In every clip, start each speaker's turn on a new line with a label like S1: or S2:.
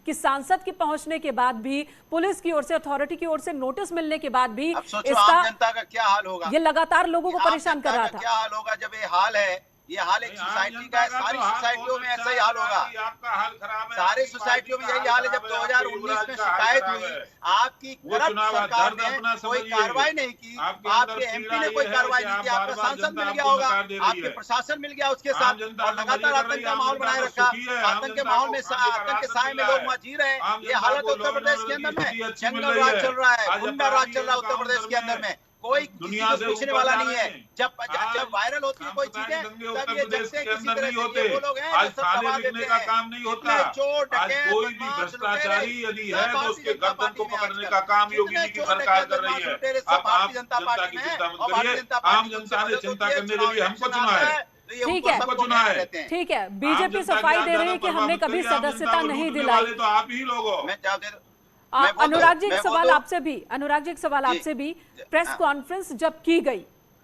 S1: कि सांसद के पहुंचने के बाद भी, पुलिस की ओर से, अथॉरिटी की ओर से नोटिस मिलने के बाद भी
S2: इसका आम जनता का क्या हाल होगा?
S1: ये लगातार लोगों को परेशान कर रहा था।
S2: क्या हाल होगा जब ये हाल है? ये हाल एक सोसाइटी का है, सारी सोसाइटियों में ऐसा ही हाल होगा।
S3: आपका हाल खराब है,
S2: सारी सोसाइटियों में यही हाल है। जब 2019 में शिकायत हुई, आपकी करप्ट सरकार ने कोई कार्रवाई नहीं की, आपके एमपी ने कोई कार्रवाई नहीं की, आपका सांसद मिल गया होगा, आपके प्रशासन मिल गया उसके साथ, और लगातार आतंक का माहौल बनाए रखा। आतंक के माहौल में, आतंक के साए में लोग वहाँ जी रहे हैं। ये हालत उत्तर प्रदेश के अंदर में जंगल राज चल रहा है, गुंडा राज चल रहा है उत्तर प्रदेश के अंदर में। कोई किसी को पूछने वाला नहीं है। जब वायरल होती है कोई चीजें, तब ये जगते हैं किसी तरह से। ये वो लोग हैं जो सब दबा देते हैं।
S3: काम नहीं होता। आज कोई भी भ्रष्टाचारी यदि है तो उसके गर्दन को पकड़ने का काम योगी जी की सरकार कर रही है। आप जनता की चिंता मत करिए, आम जनता ने चिंता करने के लिए हमको चुना है।
S1: ठीक है, बीजेपी सफाई दे रही है कि हमने कभी सदस्यता नहीं दिलाई।
S3: तो आप ही लोग हो।
S1: अनुराग जी, एक सवाल आपसे भी, प्रेस कॉन्फ्रेंस जब की गई,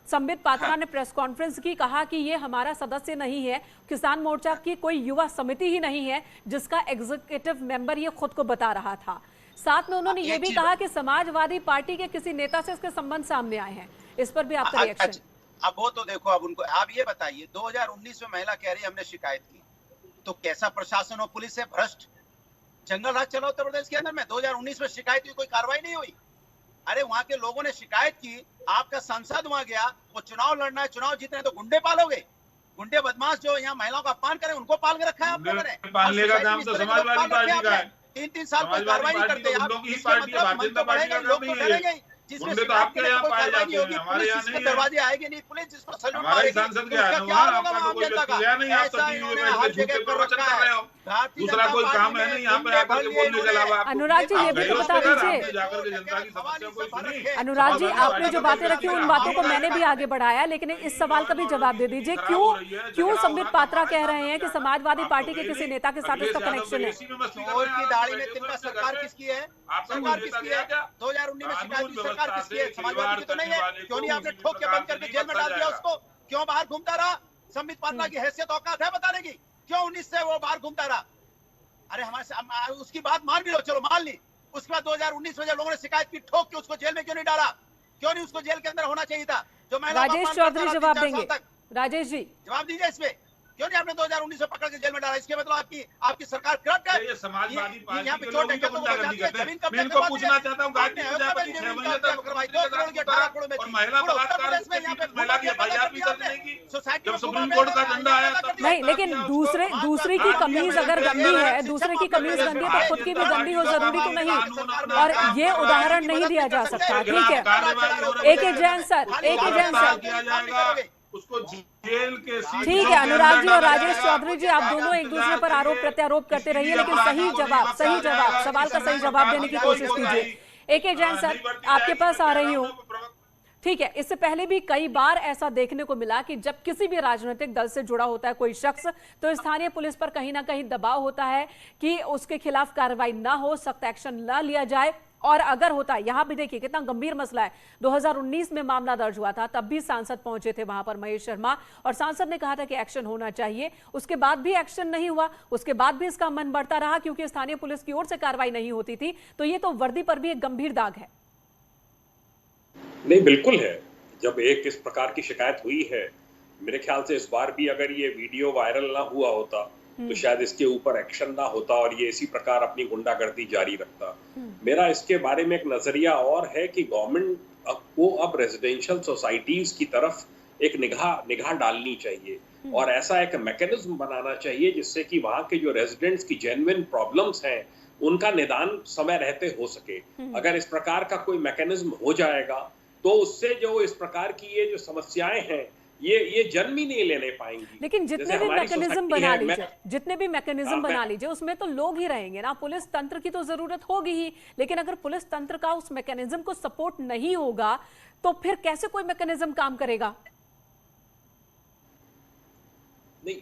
S1: संबित पात्रा ने प्रेस कॉन्फ्रेंस की, कहा कि ये हमारा सदस्य नहीं है, किसान मोर्चा की कोई युवा समिति ही नहीं है जिसका एग्जीक्यूटिव मेंबर ये खुद को बता रहा था। साथ में उन्होंने ये भी कहा कि समाजवादी पार्टी के किसी नेता से इसके संबंध सामने आए हैं। इस पर भी आपका रिएक्शन?
S2: अब वो तो देखो, अब उनको आप ये बताइए, 2019 में महिला कह रही है हमने शिकायत की, तो कैसा प्रशासन और पुलिस है? भ्रष्ट। जंगल राज चला उत्तर प्रदेश के अंदर में। 2019 में शिकायत की, कोई कार्रवाई नहीं हुई। अरे वहां के लोगों ने शिकायत की, आपका सांसद वहां गया, वो चुनाव लड़ना है, चुनाव जीतना है, तो गुंडे पालोगे? गुंडे बदमाश जो यहाँ महिलाओं का अपमान करें, उनको पाल के रखा है आप लोगों ने।
S3: पालने का काम तो समाजवादी पार्टी का है।
S2: 3-3 साल कोई कार्रवाई नहीं करते। लोग तो करेंगे जिसमें तो आपके यहाँ पाए जाते हैं, हमारे यहाँ नहीं। दरवाजे आएगी नहीं पुलिस, जिसको सैल्यूट मारेगी।
S3: सांसद क्या है, दूसरा कोई काम है नहीं यहाँ पे आकर के बोलने के अलावा।
S1: अनुराग जी, ये भी तो बता दीजिए। अनुराग जी, आपने जो बातें रखी उन बातों को मैंने भी आगे बढ़ाया, लेकिन इस सवाल का भी जवाब दे दीजिए। क्यों संबित पात्रा कह रहे हैं कि समाजवादी पार्टी के किसी नेता के साथ इसका कनेक्शन है?
S2: चोर की दाढ़ी में तिनका सरकार किसकी है? सरकार किसकी है? 2019 में शिकायत की सरकार किसकी है? समाजवादी की तो नहीं है। क्यों नहीं आपने ठोक के बंद करके जेल में डाल दिया उसको? क्यों बाहर घूमता रहा? संबित पात्रा की हैसियत औकात है बताने की? क्यों 19 से वो बाहर घूमता रहा? अरे हमारे उसकी बात मान भी लो, चलो मान ली। उसके बाद 2019 में जब लोगों ने शिकायत की, ठोक के उसको जेल में क्यों नहीं डाला? क्यों नहीं उसको जेल के अंदर होना चाहिए था? जो महिला
S1: राजेश चौधरी जवाब देंगे। राजेश जी
S2: जवाब दीजिए इसमें। क्यों नहीं आपने 2019 में पकड़ के जेल में डाला? इसके मतलब आपकी सरकार करप्ट है।
S3: ये समाजवादी पार्टी
S2: यहाँ पे चोट है,
S3: जमीन का मैं इनको पूछना चाहता हूँ, गायत्री प्रजापति 6 महीने तक और महिला बलात्कार महिला की एफआईआर भी दर्ज नहीं की जब सुप्रीम कोर्ट का झंडा आया तब
S1: नहीं। लेकिन दूसरे की कमीज अगर गंदी है, दूसरे की कमीज गंदी है, तो खुद की भी गंदी हो, जरूरी तो नहीं। और ये उदाहरण नहीं दिया जा सकता। ठीक है, एक जैन सर,
S3: उसको जेल के
S1: ठीक है। अनुराग जी और राजेश चौधरी जी, आप दोनों एक दूसरे पर आरोप प्रत्यारोप करते रहिए, लेकिन सही जवाब, सवाल का सही जवाब देने की कोशिश कीजिए। एक जैन सर, आपके पास आ रही हूँ। ठीक है, इससे पहले भी कई बार ऐसा देखने को मिला कि जब किसी भी राजनीतिक दल से जुड़ा होता है कोई शख्स, तो स्थानीय पुलिस पर कहीं ना कहीं दबाव होता है कि उसके खिलाफ कार्रवाई ना हो, सख्त एक्शन ना लिया जाए। और अगर होता है, यहां भी देखिए कितना गंभीर मसला है। 2019 में मामला दर्ज हुआ था, तब भी सांसद पहुंचे थे वहां पर, महेश शर्मा, और सांसद ने कहा था कि एक्शन होना चाहिए। उसके बाद भी एक्शन नहीं हुआ, उसके बाद भी इसका मन बढ़ता रहा क्योंकि स्थानीय पुलिस की ओर से कार्रवाई नहीं होती थी। तो ये तो वर्दी पर भी एक गंभीर दाग है।
S4: नहीं, बिल्कुल है। जब एक इस प्रकार की शिकायत हुई है, मेरे ख्याल से इस बार भी अगर ये वीडियो वायरल ना हुआ होता तो शायद इसके ऊपर एक्शन ना होता और ये इसी प्रकार अपनी गुंडागर्दी जारी रखता। मेरा इसके बारे में एक नजरिया और है कि गवर्नमेंट को अब रेजिडेंशियल सोसाइटीज की तरफ एक निगाह डालनी चाहिए और ऐसा एक मैकेनिज्म बनाना चाहिए जिससे कि वहाँ के जो रेजिडेंट्स की जेन्युइन प्रॉब्लम्स हैं उनका निदान समय रहते हो सके। अगर इस प्रकार का कोई मैकेनिज्म हो जाएगा तो उससे जो इस प्रकार की ये जो समस्याएं हैं ये जन्म ही नहीं लेने पाएंगी।
S1: लेकिन जितने भी मैकेनिज्म बना लीजिए उसमें तो लोग ही रहेंगे ना। पुलिस तंत्र की तो जरूरत होगी ही, लेकिन अगर पुलिस तंत्र का उस मैकेनिज्म को सपोर्ट नहीं होगा तो फिर कैसे कोई मैकेनिज्म काम करेगा?
S4: नहीं,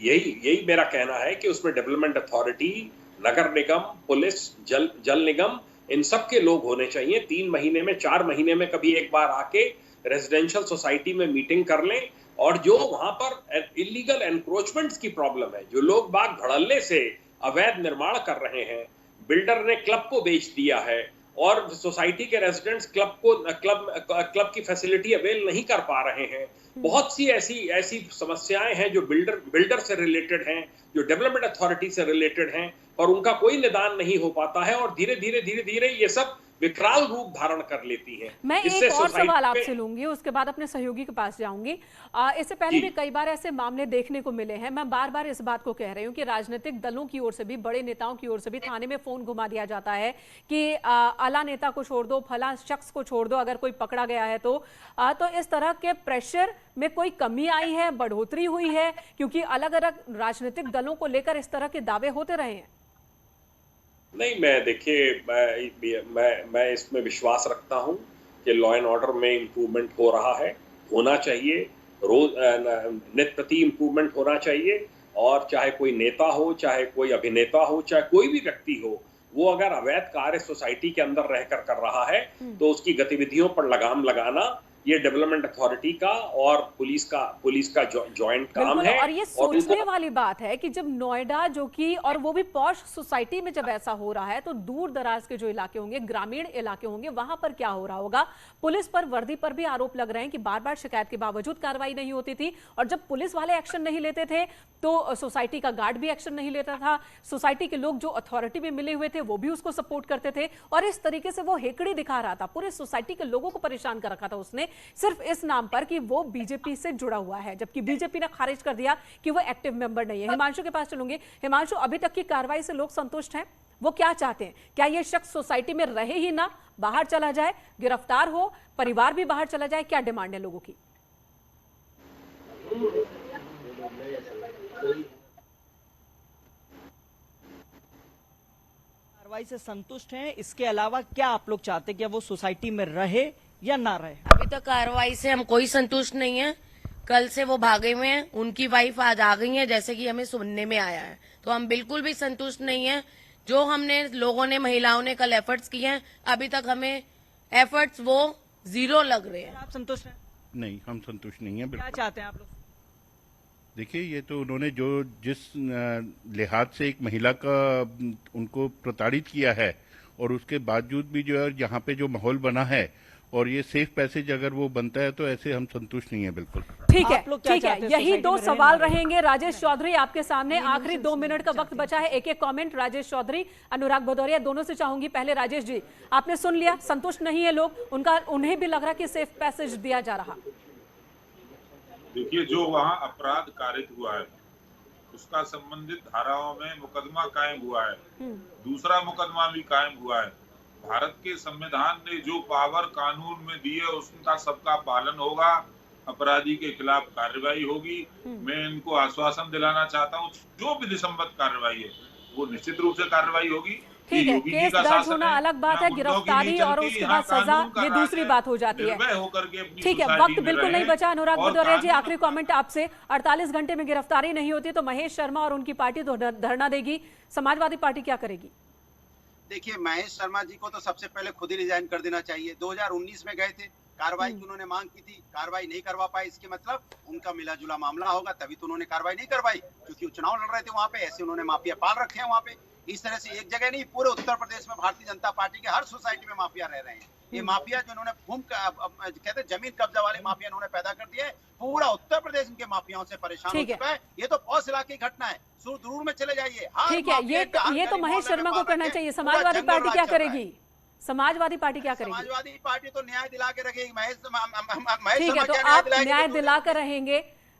S4: यही मेरा कहना है कि उसमें डेवलपमेंट अथॉरिटी, नगर निगम, पुलिस, जल निगम, इन सब के लोग होने चाहिए। 3 महीने में 4 महीने में कभी एक बार आके रेजिडेंशियल सोसाइटी में मीटिंग कर लें और जो वहां पर इलीगल एनक्रोचमेंट्स की प्रॉब्लम है, जो लोग बाग धड़ल्ले से अवैध निर्माण कर रहे हैं, बिल्डर ने क्लब को बेच दिया है और सोसाइटी के रेजिडेंट्स क्लब की फैसिलिटी अवेल नहीं कर पा रहे हैं। बहुत सी ऐसी समस्याएं हैं जो बिल्डर से रिलेटेड हैं, जो डेवलपमेंट अथॉरिटी से रिलेटेड हैं, और उनका कोई निदान नहीं हो पाता है और धीरे धीरे ये सब विकराल रूप धारण कर लेती हैं।
S1: मैं एक और सवाल आपसे लूंगी, उसके बाद अपने सहयोगी के पास जाऊंगी। इससे पहले भी कई बार ऐसे मामले देखने को मिले हैं। मैं बार बार इस बात को कह रही हूं कि राजनीतिक दलों की ओर से भी, बड़े नेताओं की ओर से भी थाने में फोन घुमा दिया जाता है कि आला नेता को छोड़ दो, फला शख्स को छोड़ दो अगर कोई पकड़ा गया है तो इस तरह के प्रेशर में कोई कमी आई है, बढ़ोतरी हुई है? क्योंकि अलग अलग राजनीतिक दलों को लेकर इस तरह के दावे होते रहे हैं।
S4: नहीं, मैं देखिए मैं इसमें विश्वास रखता हूं कि लॉ एंड ऑर्डर में इम्प्रूवमेंट हो रहा है, होना चाहिए, रोज नित्य प्रति इम्प्रूवमेंट होना चाहिए। और चाहे कोई नेता हो, चाहे कोई अभिनेता हो, चाहे कोई भी व्यक्ति हो, वो अगर अवैध कार्य सोसाइटी के अंदर रहकर कर रहा है तो उसकी गतिविधियों पर लगाम लगाना ये डेवलपमेंट अथॉरिटी का और पुलिस का जॉइंट काम है।
S1: और ये सोचने वाली बात है कि जब नोएडा, जो कि और वो भी पॉश सोसाइटी में जब ऐसा हो रहा है, तो दूर दराज के जो इलाके होंगे, ग्रामीण इलाके होंगे, वहां पर क्या हो रहा होगा? पुलिस पर, वर्दी पर भी आरोप लग रहे हैं कि बार बार शिकायत के बावजूद कार्रवाई नहीं होती थी, और जब पुलिस वाले एक्शन नहीं लेते थे तो सोसाइटी का गार्ड भी एक्शन नहीं लेता था, सोसाइटी के लोग जो अथॉरिटी में मिले हुए थे वो भी उसको सपोर्ट करते थे, और इस तरीके से वो हेकड़ी दिखा रहा था, पूरे सोसाइटी के लोगों को परेशान कर रखा था उसने, सिर्फ इस नाम पर कि वो बीजेपी से जुड़ा हुआ है, जबकि बीजेपी ने खारिज कर दिया कि वो एक्टिव मेंबर नहीं है। हिमांशु के पास चलूंगे। हिमांशु, अभी तक की कार्रवाई से लोग संतुष्ट हैं? वो क्या चाहते हैं? क्या ये शख्स सोसाइटी में रहे ही ना, बाहर चला जाए, गिरफ्तार हो, परिवार भी बाहर चला जाए? क्या डिमांड है लोगों की?
S5: कार्रवाई से संतुष्ट हैं? इसके अलावा क्या आप लोग चाहते हैं कि वो सोसाइटी में रहे या ना रहे?
S6: अभी तक कार्रवाई से हम कोई संतुष्ट नहीं है। कल से वो भागे हुए हैं, उनकी वाइफ आज आ गई है, जैसे कि हमें सुनने में आया है, तो हम बिल्कुल भी संतुष्ट नहीं है। जो हमने लोगों ने, महिलाओं ने कल एफर्ट्स किए हैं, अभी तक हमें एफर्ट्स वो 0 लग रहे हैं।
S5: आप संतुष्ट हैं?
S7: नहीं, हम संतुष्ट नहीं है।
S5: क्या चाहते हैं आप लोग?
S7: देखिए, ये तो उन्होंने जिस लिहाज से एक महिला का उनको प्रताड़ित किया है, और उसके बावजूद भी जो है यहाँ पे जो माहौल बना है और ये सेफ पैसेज अगर वो बनता है तो ऐसे हम संतुष्ट नहीं है बिल्कुल।
S1: ठीक है, ठीक है। यही 2 सवाल रहेंगे। राजेश चौधरी, आपके सामने आखिरी 2 मिनट का वक्त बचा है। एक कमेंट राजेश चौधरी, अनुराग भदौरिया, दोनों से चाहूंगी। पहले राजेश जी, आपने सुन लिया, संतुष्ट नहीं है लोग, उन्हें भी लग रहा कि सेफ पैसेज दिया जा रहा।
S3: देखिए, जो वहाँ अपराध कारित हुआ है उसका संबंधित धाराओं में मुकदमा कायम हुआ है, दूसरा मुकदमा भी कायम हुआ है। भारत के संविधान ने जो पावर कानून में दी है उसका सबका पालन होगा, अपराधी के खिलाफ कार्रवाई होगी। मैं इनको आश्वासन दिलाना चाहता हूँ, जो भी निसंबद्ध कार्रवाई है वो निश्चित रूप से कार्रवाई होगी।
S1: ठीक है, केस दर्ज होना अलग बात है, गिरफ्तारी और उसके बाद सजा ये दूसरी बात हो जाती है। ठीक है, वक्त बिल्कुल नहीं बचा। अनुराग भदौरिया जी, आखिरी कमेंट आपसे। 48 घंटे में गिरफ्तारी नहीं होती तो महेश शर्मा और उनकी पार्टी तो धरना देगी, समाजवादी पार्टी क्या करेगी?
S2: देखिए, महेश शर्मा जी को तो सबसे पहले खुद ही रिजाइन कर देना चाहिए। 2019 में गए थे, कार्रवाई की उन्होंने मांग की थी, कार्रवाई नहीं करवा पाए, इसके मतलब उनका मिला जुला मामला होगा, तभी तो उन्होंने कार्रवाई नहीं करवाई, क्योंकि वो चुनाव लड़ रहे थे वहां पे। ऐसे उन्होंने माफिया पाल रखे हैं वहां पे। इस तरह से एक जगह नहीं, पूरे उत्तर प्रदेश में भारतीय जनता पार्टी के हर सोसाइटी में माफिया रह रहे हैं। ये माफिया जो इन्होंने कहते जमीन कब्जा वाले माफिया इन्होंने पैदा कर दिया है, पूरा उत्तर प्रदेश इनके माफियाओं से परेशान हो चुका है। ये तो पौष इलाके की घटना है, सुदूर में चले जाइए।
S1: ठीक है, ये तो महेश शर्मा को करना चाहिए। समाजवादी पार्टी क्या करेगी? समाजवादी पार्टी क्या करेगी?
S2: समाजवादी पार्टी तो न्याय दिला के रखेगी। महेश
S1: ठीक है, तो आप न्याय दिला कर रहेंगे।